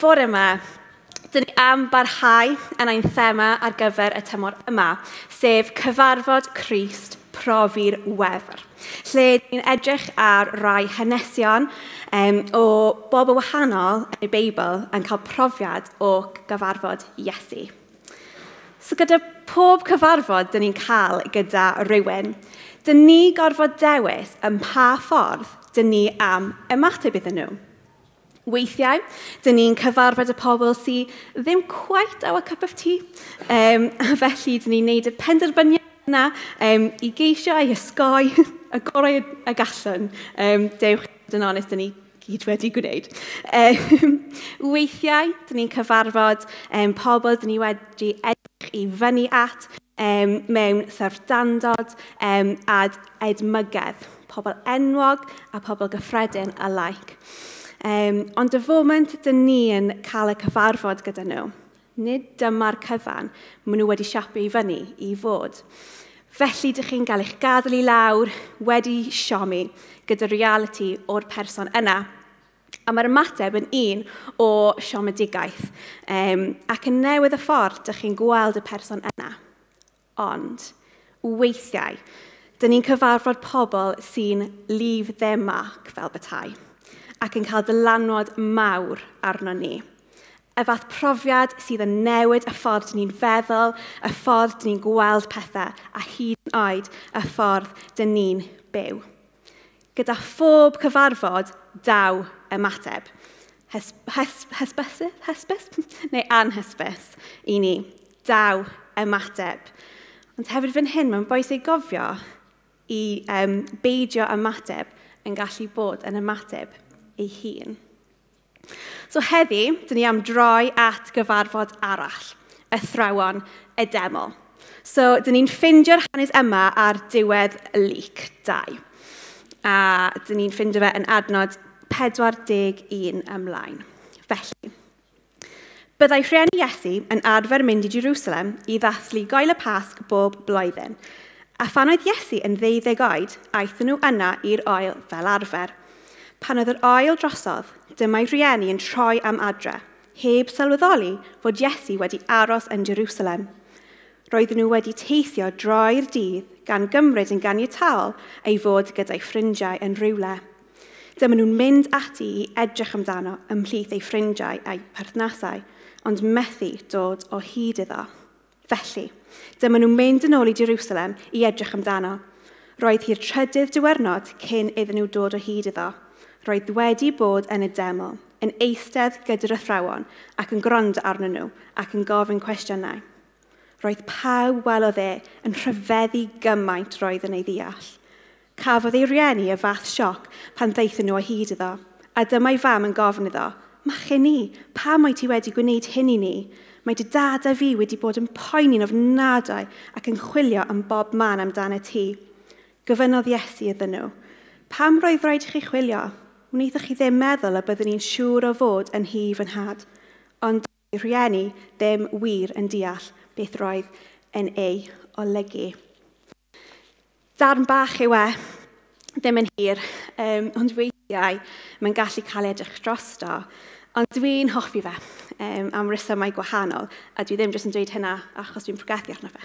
bore yma, dyn ni am barhau yn ein thema ar gyfer y tymor yma, sef Cyfarfod Crist, Profi'r Wefr, lle ni'n edrych ar rai hanesion o bobl wahanol yn y Beibl yn cael profiad o gyfarfod Iesu. So gyda pob cyfarfod dyn ni'n cael gyda rhywun, dyn ni gorfod dewis yn pa ffordd dyn ni am ymateb iddyn nhw. Weithiau, dyn ni'n cyfarfod y pobl sydd ddim quite our cup of tea, a felly dyn ni'n neud y penderfyniad yna i geisio i ysgoi y gorau y gallwn. Dewch, yn onest, dyn ni gyd wedi gwneud. Weithiau, dyn ni'n cyfarfod pobl dyn ni wedi edrych i fyny at mewn syrfdandod a edmygedd, pobl enwog a pobl gyffredin alike. Ond y foment dyn ni'n cael y cyfarfod gyda nhw, nid dyma'r cyfan maen nhw wedi siapu i fyny i fod. Felly dych chi'n cael eich gadael i lawr wedi siomi gyda reality o'r person yna. A mae'r ymateb yn un o siomedigaeth ac yn newydd y ffordd dych chi'n gweld y person yna. Ond weithiau, dyn ni'n cyfarfod pobl sy'n leave their mark fel betai ac yn cael dylanwad mawr arno ni. Y fath profiad sydd yn newid y ffordd ni'n feddwl, y ffordd ni'n gweld pethau, a hyd yn oed y ffordd dyn ni'n byw. Gyda phob cyfarfod, daw ymateb. Hysbys? Neu anhysbys i ni. Daw ymateb. Ond hefyd fan hyn, mae'n bwysig gofio i beidio ymateb yn gallu bod yn ymateb ei hun. So heddi, dyn ni am droi at gyfarfod arall, Athrawon y Deml. So, dyn ni'n ffindio'r hanes yma ar diwedd y Luc 2. A dyn ni'n ffindio fe yn adnod 41 ymlaen. Felly, byddai rhieni Iesu yn arfer mynd i Jerusalem i ddathlu goel y Pasg bob blwyddyn. A phan oedd Iesu yn 12 oed, aethon nhw yna i'r oel fel arfer. Pan oedd yr oel drosodd, dymai rhieni yn troi am adre, heb sylweddoli fod Iesu wedi aros yn Jerusalem. Roedden nhw wedi teithio droi'r dydd gan gymryd yn ganiataol ei fod gyda'i ffrindiau yn rhywle. Dyma nhw'n mynd ati i edrych amdano ymhlith ei ffrindiau a'i perthnasau, ond methu dod o hyd iddo. Felly, dyma nhw'n mynd yn ôl i Jerusalem i edrych amdano. Roedd hi'r trydydd diwernod cyn iddyn nhw dod o hyd iddo. Roedd wedi bod yn y Deml, yn eistedd gyda'r athrawon ac yn gwrando arnyn nhw ac yn gofyn cwestiynau. Roedd pawb welodd yn rhyfeddu gymaint roedd yn ei ddeall. Cafodd ei rieni y fath sioc pan ddeithon nhw o hyd iddo, a dyma'i fam yn gofyn iddo, "Machyn ni, pam mae ti wedi gwneud hyn i ni? Mae dy dad a fi wedi bod yn poeni'n ofnadwy ac yn chwilio am bob man amdano ti." Gofynodd Iesu iddyn nhw, "Pam roedd rhaid i chi chwilio? Wnaethoch chi ddim meddwl y byddwn ni'n siŵr o fod yn hi fy nhad, ond ei rhieni ddim wir yn deall beth roedd yn ei olygu." Darn bach yw ddim yn hir, ond weithiau mae'n gallu cael edrych drosto, ond dwi'n hoffi fe am resymau gwahanol, a dwi ddim jyst yn dweud hynna achos dwi'n pregethu arno fe.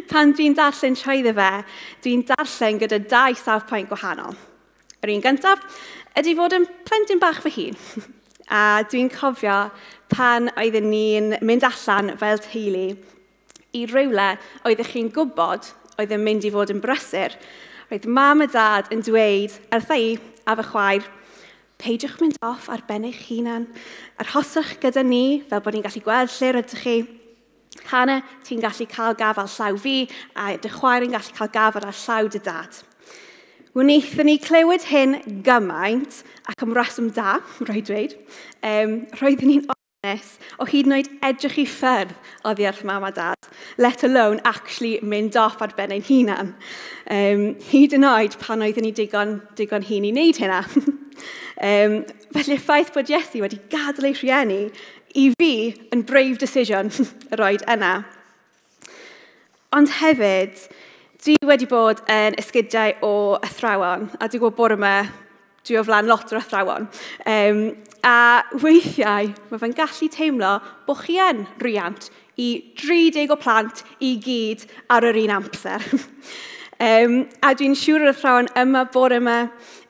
Pan dwi'n darllen trwyddo fe, dwi'n darllen gyda 2 safpwynt gwahanol. Yr un gyntaf ydy fod yn plentyn bach fy hun. A dwi'n cofio pan oeddwn ni'n mynd allan fel teulu i rywle oeddech chi'n gwybod oedd yn mynd i fod yn brysur. Roedd mam a dad yn dweud wrtha i a fy chwaer, "Peidiwch mynd off ar ben eich hunan. Arhoswch gyda ni fel bod ni'n gallu gweld lle rydych chi. Hannah, ti'n gallu cael gafal llaw fi a dy chwaer yn gallu cael gafal ar llaw dy dad." Wnaethon ni clywed hyn gymaint ac am reswm da, rhaid dweud. Roeddwn ni'n honest o hyd yn oed edrych i ffyrdd oddi wrth mam a dad, let alone actually mynd off ar ben ein hunan. Hyd yn oed pan oeddwn ni digon hyn i wneud hynna. Felly y ffaith bod Iesu wedi gadael ei rhieni i fi yn brave decision roed yna. Ond hefyd, dwi wedi bod yn esgidiau o athrawon, a dwi'n gwybod bore yma dwi o flaen lot o'r athrawon. A weithiau, mae fe'n gallu teimlo bod chi yn riant i 30 o plant i gyd ar yr un amser. A dwi'n siŵr yr athrawon yma bore yma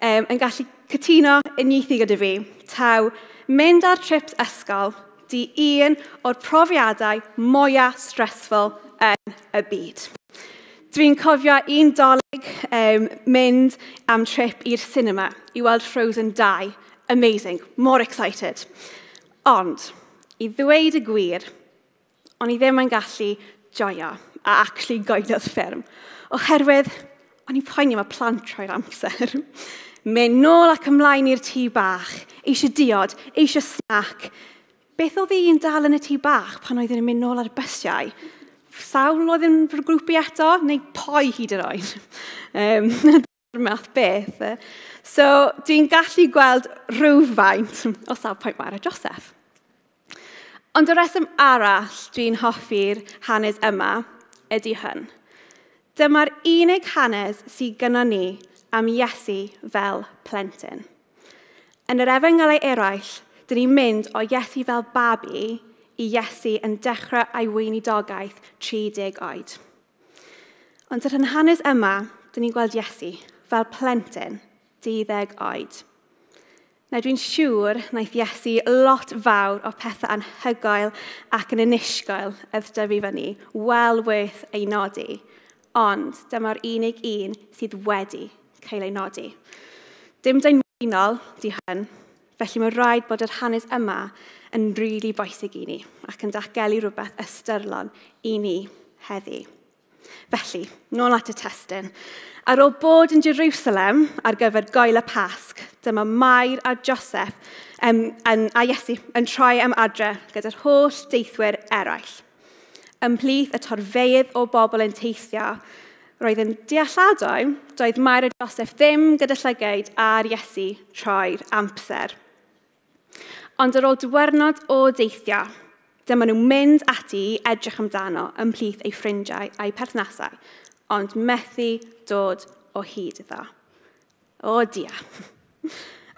yn gallu cytuno uniaethu gyda fi. Taw, mynd ar trips ysgol di un o'r profiadau mwyaf stressful yn y byd. Dwi'n cofio un dolyg mynd am trip i'r cinema i weld Frozen 2. Amazing, more excited. Ond, i ddweud y gwir, o'n i ddim yn gallu joio a actually goelio'r ffilm. Oherwydd, o'n i'n poeni mae plant trwy'r amser. Mynd nôl ac ymlaen i'r tŷ bach, eisiau diod, eisiau snack. Beth oedd un dal yn y tŷ bach pan oedden nhw'n mynd nôl ar y bysiau? Sawl oedd yn fy grwpi eto, neu poi hyd yn oed? Math beth. So, dwi'n gallu gweld rhywfaint o safbwynt Mara Joseph. Ond y reswm arall dwi'n hoffi'r hanes yma ydy hyn. Dyma'r unig hanes sydd gyda ni am Iesu fel plentyn. Yn yr efengylau eraill, dyn ni'n mynd o Iesu fel babi i Iesu yn dechrau ei weinidogaeth 30 oed. Ond yr hanes yma, dyn ni'n gweld Iesu fel plentyn 12 oed. Nawr dwi'n siŵr wnaeth Iesu lot fawr o pethau anhygoel ac yn annisgoel ydw dyfu fyny, well worth ei nodi. Ond dyma'r unig un sydd wedi cael ei nodi. Dim da'n weinol di hyn, felly mae'n rhaid bod yr hanes yma yn rili bwysig i ni ac yn datgelu rhywbeth ystyrlon i ni heddi. Felly, nôl at y testyn. Ar ôl bod yn Jerusalem ar gyfer goel y Pasg, dyma Mair a Joseph a Iesu yn troi am adre gyda'r holl deithwyr eraill. Ymhlith y torfeydd o bobl yn teithio, roedd yn dealladwy, doedd Mair a Joseph ddim gyda llygaid ar Iesu troi'r amser. Ond ar ôl diwrnod o deithio, dyma nhw'n mynd ati i edrych amdano ymhlith ei ffrindiau a'i perthnasau, ond methu dod o hyd iddo. O dia.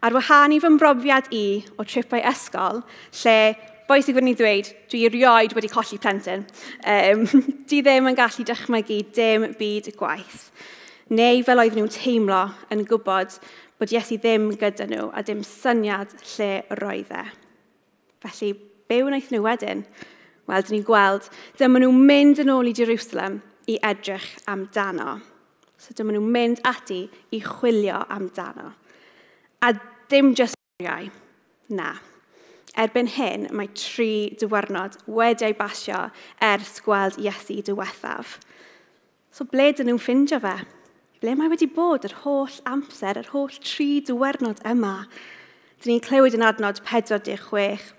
Ar wahân i fy mbrofiad i o tripau ysgol, lle bwysig wedi ddweud, dwi erioed wedi colli plentyn, di ddim yn gallu dychmygu dim byd gwaith. Neu fel oedd nhw'n teimlo yn gwybod bod Iesu ddim gyda nhw a dim syniad lle roedd e. Felly, be wnaeth nhw wedyn? Wel, dyn ni'n gweld, dyma nhw'n mynd yn ôl i Jerusalem i edrych amdano. So dyma nhw'n mynd ati i chwilio amdano. A dim jyst oriau, na. Erbyn hyn, mae 3 diwrnod wedi'i basio ers gweld Iesu diwethaf. So ble dyn nhw'n ffindio fe? Ble mae wedi bod yr holl amser, yr holl 3 diwrnod yma? Dyn ni'n clywed yn adnod 46.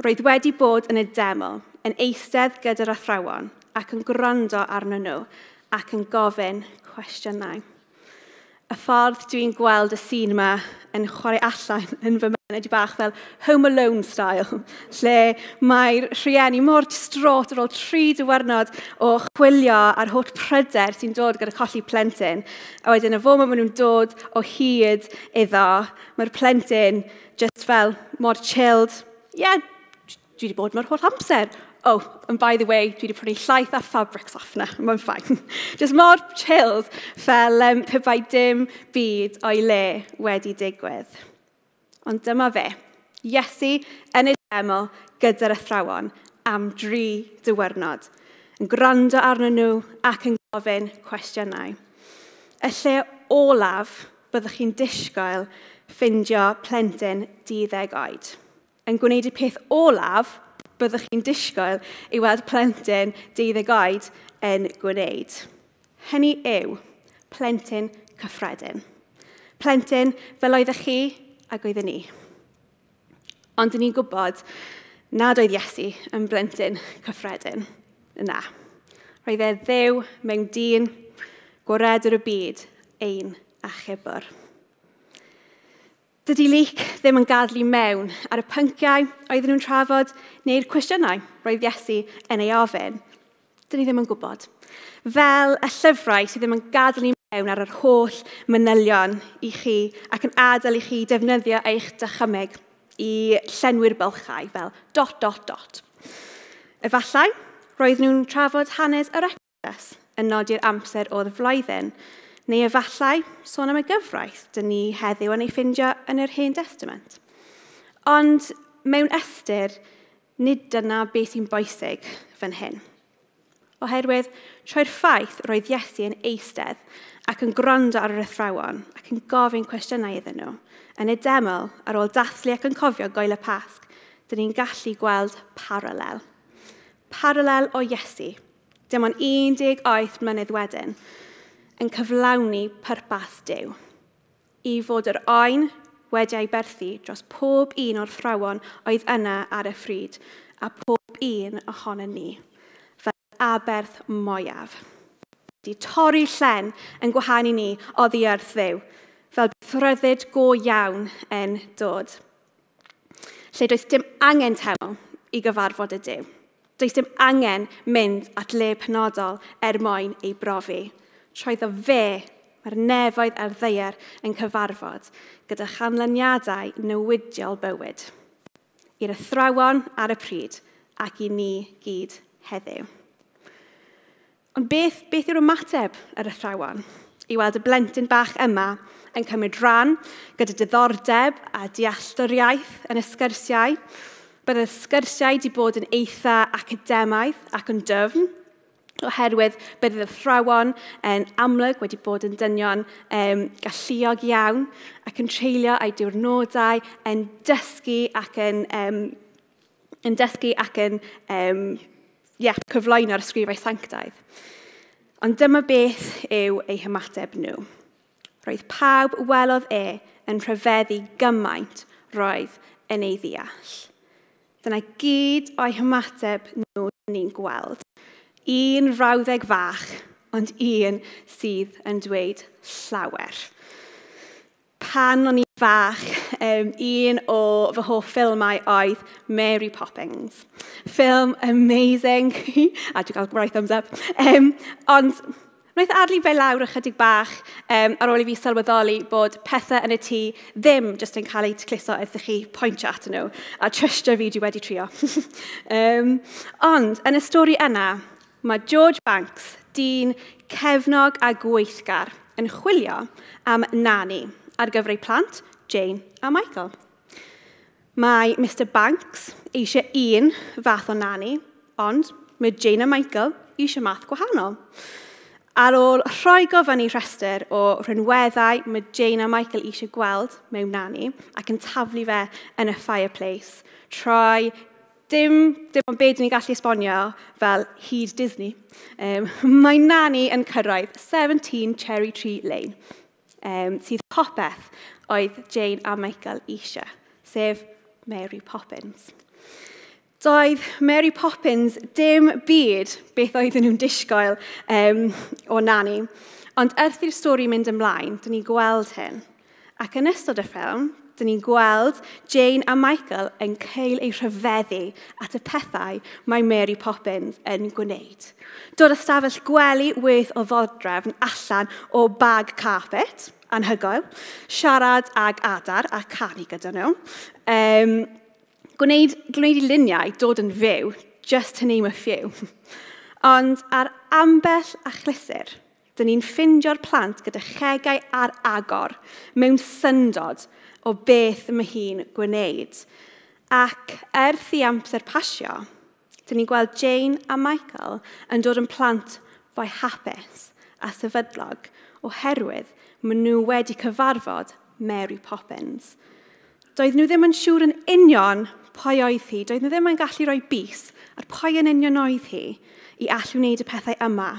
Roedd wedi bod yn y Deml, yn eistedd gyda'r Athrawon, ac yn gwrando arnyn nhw, ac yn gofyn cwestiynau. Y ffordd dwi'n gweld y sîn yma yn chwarae allan yn fy myned bach fel Home Alone style, lle mae'r rhieni mor distraught ar ôl 3 diwrnod o chwilio a'r holl pryder sy'n dod gyda colli plentyn. A wedyn y fo maen nhw'n dod o hyd iddo, mae'r plentyn just fel mor chilled. Dwi wedi bod mae'r holl amser. Oh, and by the way, dwi wedi prynu llaeth a fabrics off na, mae'n ffain. Just mor chilled fel pe bai dim byd o'i le wedi digwydd. Ond dyma fe, Iesu yn y Deml gyda'r Athrawon am 3 diwrnod, yn gwrando arnyn nhw ac yn gofyn cwestiynau. Y lle olaf byddwch chi'n disgwyl ffindio plentyn 12 oed. Yn gwneud y peth olaf byddwch chi'n disgwyl i weld plentyn 12 oed yn gwneud. Hynny yw plentyn cyffredin. Plentyn fel oeddech chi ac oeddwn ni. Ond dyn ni'n gwybod nad oedd Iesu yn blentyn cyffredin. Na. Roedd e Dduw mewn dyn, gwaredwr y byd, ein a chibwr. Dydy lyc ddim yn gadlu mewn ar y pynciau oedden nhw'n trafod neu'r cwestiynau roedd Iesu yn ei ofyn. Dyn ni ddim yn gwybod. Fel y llyfrau sydd ddim yn gadlu mewn ar yr holl manylion i chi ac yn adael i chi defnyddio eich dychymyg. i llenwi'r bylchau fel ... Efallai, roedd nhw'n trafod hanes yr Exodus yn nodi'r amser o'r flwyddyn, neu efallai sôn am y gyfraith dyn ni heddiw yn ei ffindio yn yr Hen Testament. Ond mewn ystyr, nid dyna beth sy'n bwysig fan hyn. Oherwydd, troi'r ffaith roedd Iesu yn eistedd ac yn gwrando ar yr athrawon ac yn gofyn cwestiynau iddyn nhw. Yn y Deml, ar ôl dathlu ac yn cofio Goel y Pasg, dyn ni'n gallu gweld paralel. Paralel o Iesu, dim ond 18 mlynedd wedyn, yn cyflawni pwrpas Duw. I fod yr oen wedi ei berthu dros pob un o'r athrawon oedd yna ar y ffryd, a pob un ohono ni, fel aberth moiaf. Di torri llen yn gwahanu ni oddi wrth Dduw, fel thryddid go iawn yn dod. Lle does dim angen teml i gyfarfod y Duw. Does dim angen mynd at le penodol mwyn ei brofi. Troedd o fe, mae'r nefoedd a'r ddaear yn cyfarfod gyda chanlyniadau newidiol bywyd. I'r athrawon ar y pryd ac i ni gyd heddiw. Ond beth yw'r ymateb yr athrawon? I weld y blentyn bach yma yn cymryd rhan gyda diddordeb a dealltwriaeth yn y sgyrsiau. Bydd y sgyrsiau wedi bod yn eitha academaidd ac yn dyfn, oherwydd bydd y athrawon yn amlwg wedi bod yn dynion galluog iawn ac yn treulio eu diwrnodau yn dysgu ac yn cyflwyno'r ysgrifau sanctaidd. Ond dyma beth yw eu hymateb nhw. Roedd pawb welodd yn rhyfeddu gymaint roedd yn ei ddeall. Dyna gyd o'i hymateb nhw ni'n gweld. Un rawddeg fach, ond un sydd yn dweud llawer. Pan o'n i'n fach, un o fy hoff ffilmau oedd Mary Poppins. Ffilm amazing, a dwi'n cael right thumbs up. Ond wnaeth adlu fe lawr ychydig bach ar ôl i fi sylweddoli bod pethau yn y tŷ ddim jyst yn cael eu tacluso ydych chi pointio at nhw, a trystio fi dwi wedi trio. Ond yn y stori yna, mae George Banks, dyn cefnog a gweithgar, yn chwilio am nani ar gyfer ei plant, Jane a Michael. Mae Mr Banks eisiau un fath o nani, ond mae Jane a Michael eisiau math gwahanol. Ar ôl rhoi gofyn i rhestr o rhinweddau mae Jane a Michael eisiau gweld mewn nani ac yn taflu fe yn y fireplace, troi dim ond beth ni'n gallu esbonio fel hyd Disney. Mae nani yn cyrraedd 17 Cherry Tree Lane, sydd popeth oedd Jane a Michael eisiau, sef Mary Poppins. Doedd Mary Poppins dim byd beth oedden nhw'n disgwyl o nani, ond wrth i'r stori mynd ymlaen, dyn ni'n gweld hyn. Ac yn ystod y ffilm, dyn ni'n gweld Jane a Michael yn cael ei rhyfeddu at y pethau mae Mary Poppins yn gwneud. Dod ystafell gwely wyth o ddodrefn allan o bag carpet, anhygoel, siarad ag adar a canu gyda nhw. Gwneud i luniau dod yn fyw, just to name a few. Ond ar ambell a chlysur, dyn ni'n ffindio'r plant gyda chegau ar agor mewn syndod o beth mae hi'n gwneud. Ac wrth i amser pasio, dyn ni'n gweld Jane a Michael yn dod yn plant fwy hapus a sefydlog oherwydd maen nhw wedi cyfarfod Mary Poppins. Doedd nhw ddim yn siŵr yn union pwy oedd hi, doedd nhw ddim yn gallu rhoi bys ar pwy yn union oedd hi i allu wneud y pethau yma,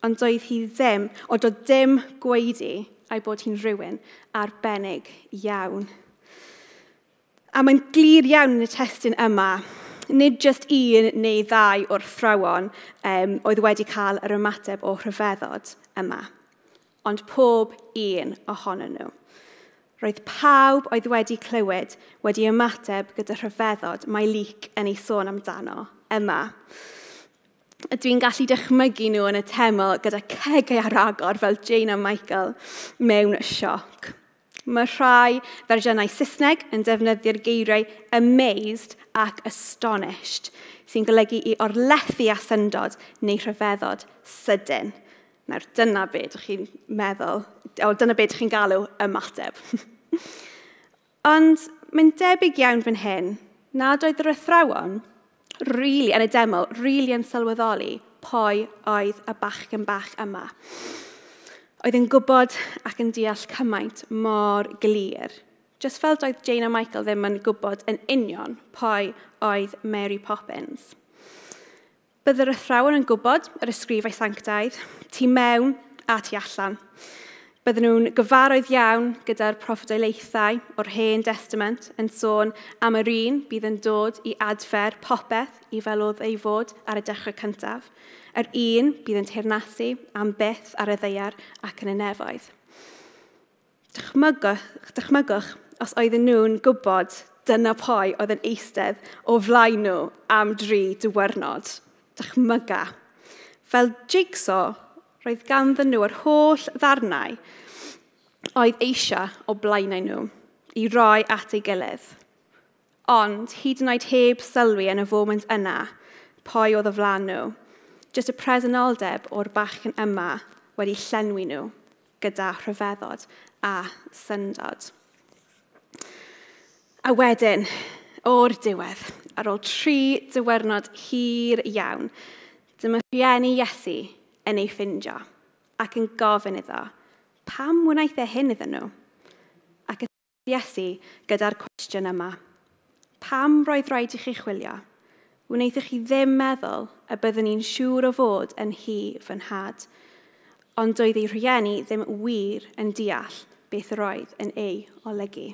ond doedd hi ddim, o doedd dim gweidi ai bod hi'n rhywun arbennig iawn. A mae'n glir iawn yn y testun yma, nid jyst un neu ddau o'r athrawon oedd wedi cael yr ymateb o rhyfeddod yma, ond pob un ohonyn nhw. Roedd pawb oedd wedi clywed wedi ymateb gyda rhyfeddod mae Luc yn ei sôn amdano yma. Dwi'n gallu dychmygu nhw yn y teml gyda cegau ar agor fel Jane a Michael mewn sioc. Mae rhai fersiynau Saesneg yn defnyddio'r geiriau amazed ac astonished, sy'n golygu i orlethu a syndod neu rhyfeddod sydyn. Nawr, dyna beth ydych chi'n meddwl, dyna beth ydych chi'n galw ymateb. Ond mae'n debyg iawn fan hyn, nad oedd yr athrawon yn y Deml yn sylweddoli pwy oedd y bachgen bach yma. Oedd yn gwybod ac yn deall cymaint mor glir. Just fel doedd Jane a Michael ddim yn gwybod yn union pwy oedd Mary Poppins. Bydd yr athrawon yn gwybod yr ysgrifau sanctaidd, tu mewn a tu allan. Bydden nhw'n gyfarwydd iawn gyda'r proffwydolaethau o'r Hen Testament yn sôn am yr un bydd yn dod i adfer popeth i fel oedd ei fod ar y dechrau cyntaf. Yr un bydd yn teyrnasu am byth ar y ddeiar ac yn y nefoedd. Dychmygwch os oedden nhw'n gwybod dyna pwy oedd yn eistedd o flaen nhw am 3 diwrnod. Dychmyga. Fel jigsaw, roedd ganddyn nhw yr holl ddarnau oedd eisiau o blaenau nhw i roi at ei gilydd. Ond hyd yn oed heb sylwi yn y foment yna, pwy oedd o flaen nhw, jyst y presenoldeb o'r bachgen yma wedi llenwi nhw gyda rhyfeddod a syndod. A wedyn, o'r diwedd, ar ôl 3 diwrnod hir iawn, dyma rhieni Iesu yn ei ffindio ac yn gofyn iddo, pam wnaeth hyn iddyn nhw? Ac ydy Iesu gyda'r cwestiwn yma, pam roedd rhaid i chi chwilio? Wnaethoch chi ddim meddwl y byddwn ni'n siŵr o fod yn hi fy nhad, ond doedd ei rhieni ddim wir yn deall beth roedd yn ei olygu.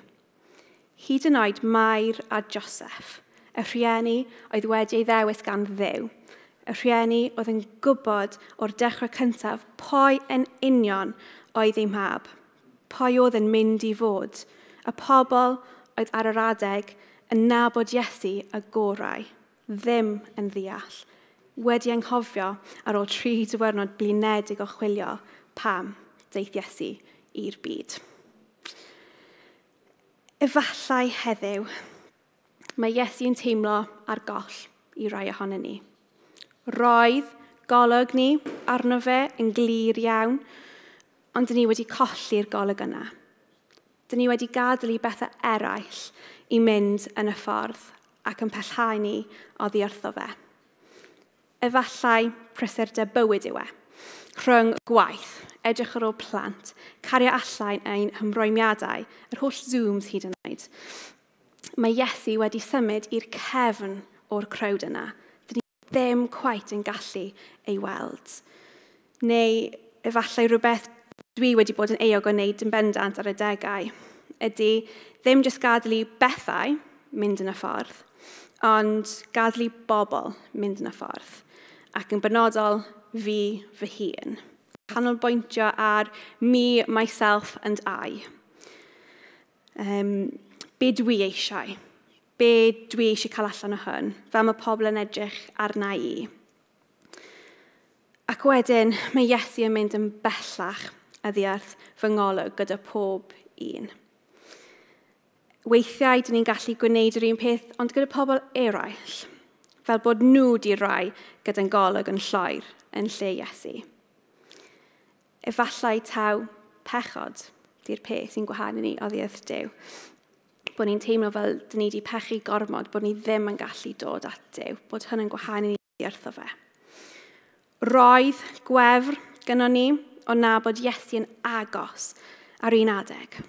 Hyd yn oed Mair a Joseph, y rhieni oedd wedi ei ddewis gan Dduw, y rhieni oedd yn gwybod o'r dechrau cyntaf pwy yn union oedd ei mab, pwy oedd yn mynd i fod, y pobl oedd ar yr adeg yn nabod Iesu y gorau, ddim yn ddeall, wedi anghofio ar ôl 3 diwrnod blinedig o chwilio pam daeth Iesu i'r byd. Efallai heddiw, mae Iesu yn teimlo ar goll i rai ohonon ni. Roedd golwg ni arno fe yn glir iawn, ond dyn ni wedi colli'r golwg yna. Dyn ni wedi gadael i bethau eraill i mynd yn y ffordd ac yn pellhau ni oddi wrtho fe. Efallai prysurdeb bywyd yw e, rhwng gwaith, edrych ar ôl plant, cario allan ein hymrwymiadau, yr holl Zooms hyd yn oed. Mae Iesu wedi symud i'r cefn o'r crowd yna. Dyn ni ddim cweit yn gallu ei weld. Neu efallai rhywbeth dwi wedi bod yn eog o wneud yn bendant ar y degau, ydy ddim jyst gadael i bethau mynd yn y ffordd, ond gadael i bobl mynd yn y ffordd, ac yn benodol fi fy hun. Canolbwyntio ar me, myself and I. Be dwi eisiau? Be dwi eisiau cael allan o hyn? Fel mae pobl yn edrych arna i. Ac wedyn, mae Iesu yn mynd yn bellach oddi wrth fy ngolwg gyda pob un. Weithiau, dyn ni'n gallu gwneud yr un peth, ond gyda pobl eraill, fel bod nhw di rai gyda'n golwg yn llwyr yn lle Iesu. Efallai taw pechod di'r peth sy'n gwahanu ni oddi wrth Duw. Bod ni'n teimlo fel dyn ni wedi pechu gormod, bod ni ddim yn gallu dod at Duw, bod hyn yn gwahanu ni oddi wrtho fe. Roedd gwefr gynnwn ni o nabod Iesu yn agos ar un adeg,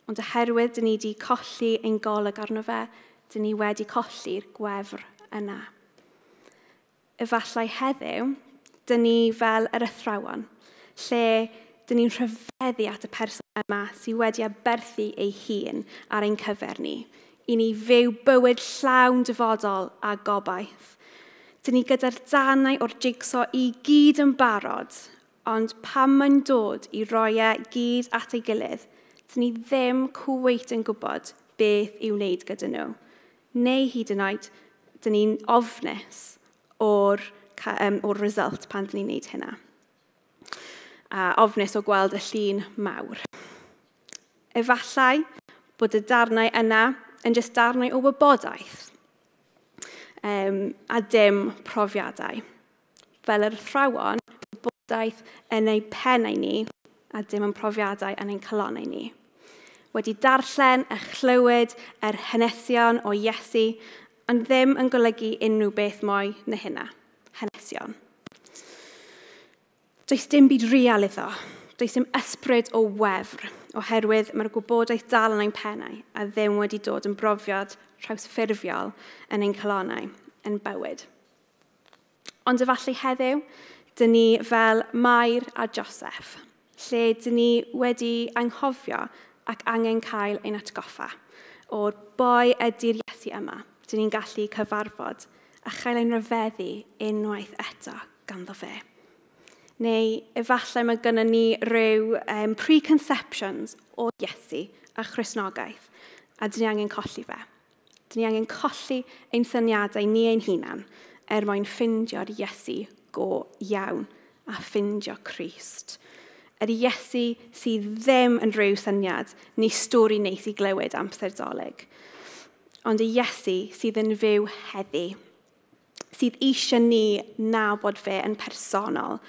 ond oherwydd dyn ni wedi colli ein golwg arno fe, dyn ni wedi colli'r gwefr yna. Efallai heddiw, dyn ni fel yr athrawon, lle dyn ni'n rhyfeddu at y person yma sydd wedi aberthu ei hun ar ein cyfer ni, i ni fyw bywyd llawn dyfodol a gobaith. Dyn ni gyda'r danau o'r jigsaw i gyd yn barod, ond pam mae'n dod i roi gyd at ei gilydd, dyn ni ddim cweit yn gwybod beth i'w wneud gyda nhw. Neu hyd yn oed, dyn ni'n ofnus o'r result pan dyn ni'n wneud hynna. A ofnus o gweld y llun mawr. Efallai bod y darnau yna yn jyst darnau o wybodaeth a dim profiadau. Fel yr athrawon, wybodaeth yn ei pennau ni a dim yn profiadau yn ein calonnau ni. Wedi darllen a chlywed yr hanesion o Iesu, ond ddim yn golygu unrhyw beth mwy na hynna. Hanesion. Does dim byd real iddo. Does dim ysbryd o wefr, oherwydd mae'r gwybodaeth dal yn ein pennau a ddim wedi dod yn brofiad trawsffurfiol yn ein calonnau, yn bywyd. Ond efallai heddiw, dyn ni fel Mair a Joseph, lle dyn ni wedi anghofio ac angen cael ein atgoffa o'r boi ydy'r Iesu yma. Dyn ni'n gallu cyfarfod a chael ein rhyfeddu unwaith eto ganddo fe. Neu efallai mae gennym ni rhyw preconceptions o Iesu a Christnogaeth, a dyn ni angen colli fe. Dyn ni angen colli ein syniadau ni ein hunan mwyn ffindio'r Iesu go iawn a ffindio Crist. Yr Iesu sydd ddim yn rhyw syniad neu stori neis i glywed amser dolyg, ond y Iesu sydd yn fyw heddi, sydd eisiau ni nabod fe yn personol,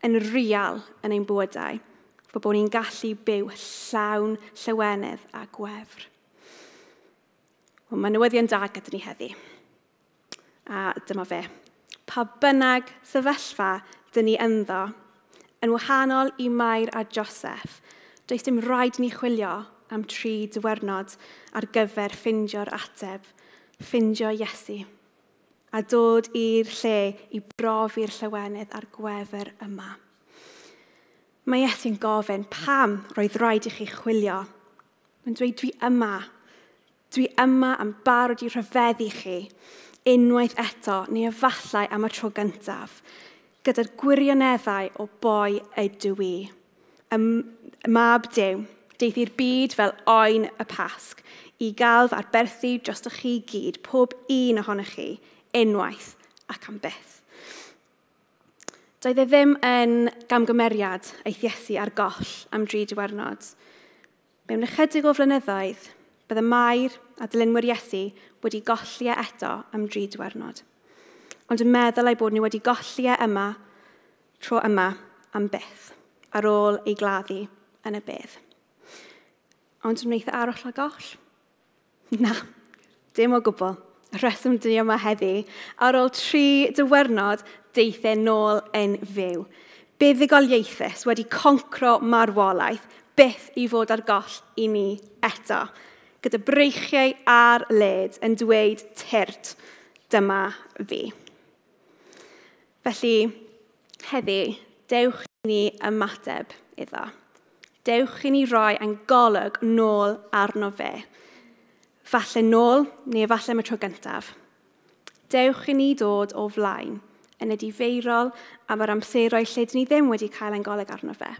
yn real yn ein bywydau, fod bod ni'n gallu byw llawn llawenydd a gwefr. Mae newyddion da gyda ni heddi. A dyma fe. Pa bynnag sefyllfa dyn ni ynddo, yn wahanol i Mair a Joseph, does dim rhaid ni chwilio am 3 diwrnod ar gyfer ffindio'r ateb, ffindio Iesu, a dod i'r lle i brofi'r llawenydd a'r gwefr yma. Mae Iesu'n gofyn pam roedd rhaid i chi chwilio. Mae'n dweud dwi yma am barod i rhyfeddu chi unwaith eto neu efallai am y tro gyntaf, gyda'r gwirioneddau o boi ydw i. Y mab Duw, deith i'r byd fel oen y Pasg, i gael ar berthu drosto chi gyd, pob un ohonoch chi, unwaith ac am byth. Doedd e ddim yn gamgymeriad eith Iesu ar goll am 3 diwrnod. Mewn ychydig o flynyddoedd, bydde Mair a dilynwyr Iesu wedi golli eto am 3 diwrnod. Ond yn meddwl ei bod ni wedi golli tro yma am byth, ar ôl ei gladdu yn y bedd. Ond yn wneud aroll a goll? Na, dim o gwbl. Y rheswm dyn ni yma heddi, ar ôl 3 diwrnod, deith e nôl yn fyw. Buddugoliaethus wedi concro marwolaeth, byth i fod ar goll i ni eto, gyda breichiau ar led yn dweud tyrt, dyma fi. Felly, heddi, dewch i ni ymateb iddo. Dewch i ni roi yn golwg nôl arno fe. Falle nôl, neu falle am y tro gyntaf. Dewch i ni dod o flaen, yn y difeirol am yr amseroedd lle dyn ni ddim wedi cael ein goleg arno fe,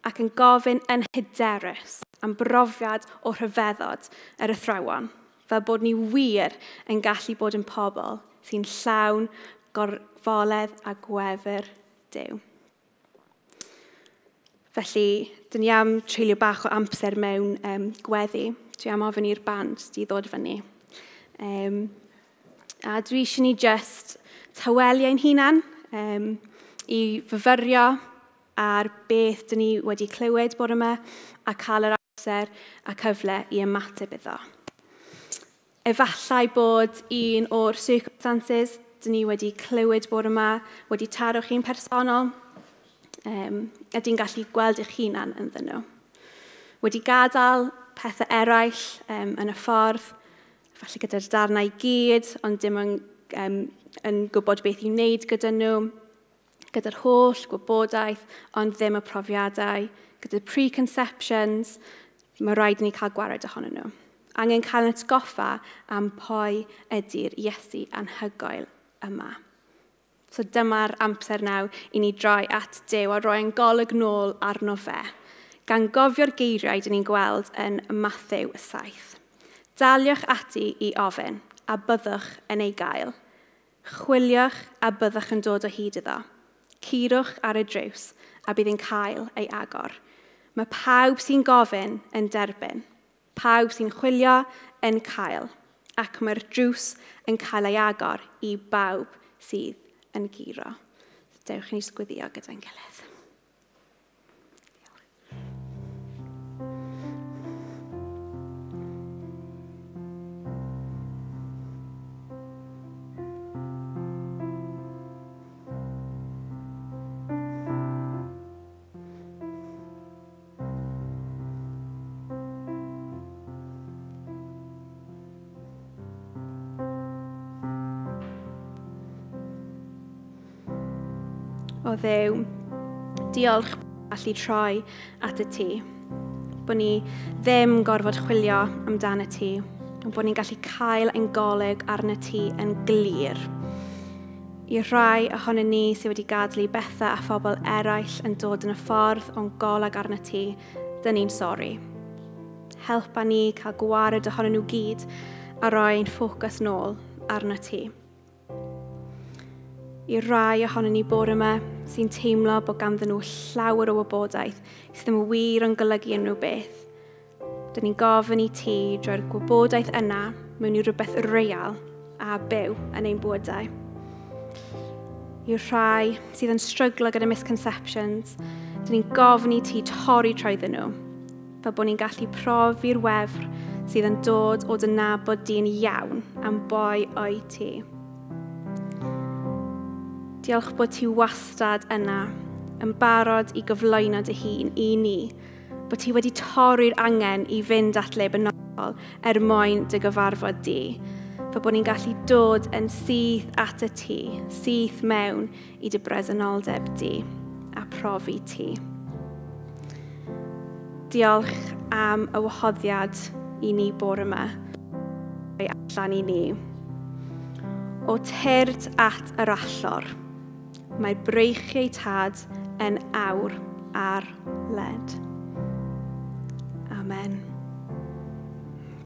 ac yn gofyn yn hyderus am brofiad o rhyfeddod yr athrawon, fel bod ni wir yn gallu bod yn pobl sy'n llawn gorfoledd a gwefr Duw. Felly, dyn ni am treulio bach o amser mewn gweddi. Dwi am ofyn i'r band i ddod fyny. A dwi eisiau ni just tawelu ein hunan i fyfyrio ar beth dyn ni wedi clywed bore yma a cael yr amser a cyfle i ymateb iddo. Efallai bod un o'r circumstances dyn ni wedi clywed bore yma wedi taro chi'n personol, ydy'n gallu gweld eich hunan ynddyn nhw. Wedi gadael pethau eraill yn y ffordd, falle gyda'r darnau gyd, ond dim yn gwybod beth i'w wneud gyda nhw, gyda'r holl gwybodaeth, ond ddim y profiadau, gyda'r preconceptions, mae rhaid ni cael gwared ohonyn nhw. Angen cael yn atgoffa am pwy ydy'r Iesu anhygoel yma. So dyma'r amser nawr i ni droi at Duw a roi yn golwg nôl arno fe, gan gofio'r geiriau dyn ni'n gweld yn Mathew 7. Daliwch ati i ofyn, a byddwch yn ei gael. Chwiliwch a byddwch yn dod o hyd iddo. Curwch ar y drws, a bydd yn cael ei agor. Mae pawb sy'n gofyn yn derbyn, pawb sy'n chwilio yn cael, ac mae'r drws yn cael ei agor i bawb sydd yn giro. Dewch i ni sgwyddio gyda'n gilydd. O Dduw, diolch bod allu troi at y ti, bod ni ddim gorfod chwilio amdano ti, ond bod ni'n gallu cael ein golyg arno ti yn glir. I rai ohono ni sydd wedi gadlu bethau a phobl eraill yn dod yn y ffordd o'n goleg arno ti, dyn ni'n sori. Helpa ni cael gwared ohono nhw gyd a roi ein ffocws nôl arno ti. I rai ohono ni bore yma sy'n teimlo bod ganddyn nhw llawer o wybodaeth sydd ddim wir yn golygu unrhyw beth. Dyn ni'n gofyn i ti drwy'r gwybodaeth yna mewn i rhywbeth real a byw yn ein bywydau. I rai sydd yn stryglo gyda misconceptions, dyn ni'n gofyn i ti torri trwydden nhw, fel bod ni'n gallu profi'r wefr sydd yn dod o dynabod di'n iawn am boi o'i ti. Diolch bod ti wastad yna, yn barod i gyflwyno dy hun i ni, bod ti wedi torri'r angen i fynd at le benodol mwyn dy gyfarfod di, fel bod ni'n gallu dod yn syth at y ti, syth mewn i dy bresenoldeb di, a profi ti. Diolch am y wahoddiad i ni bore yma, allan i ni. O tyrd at yr allor, mae'r breichiau tad yn awr ar led. Amen.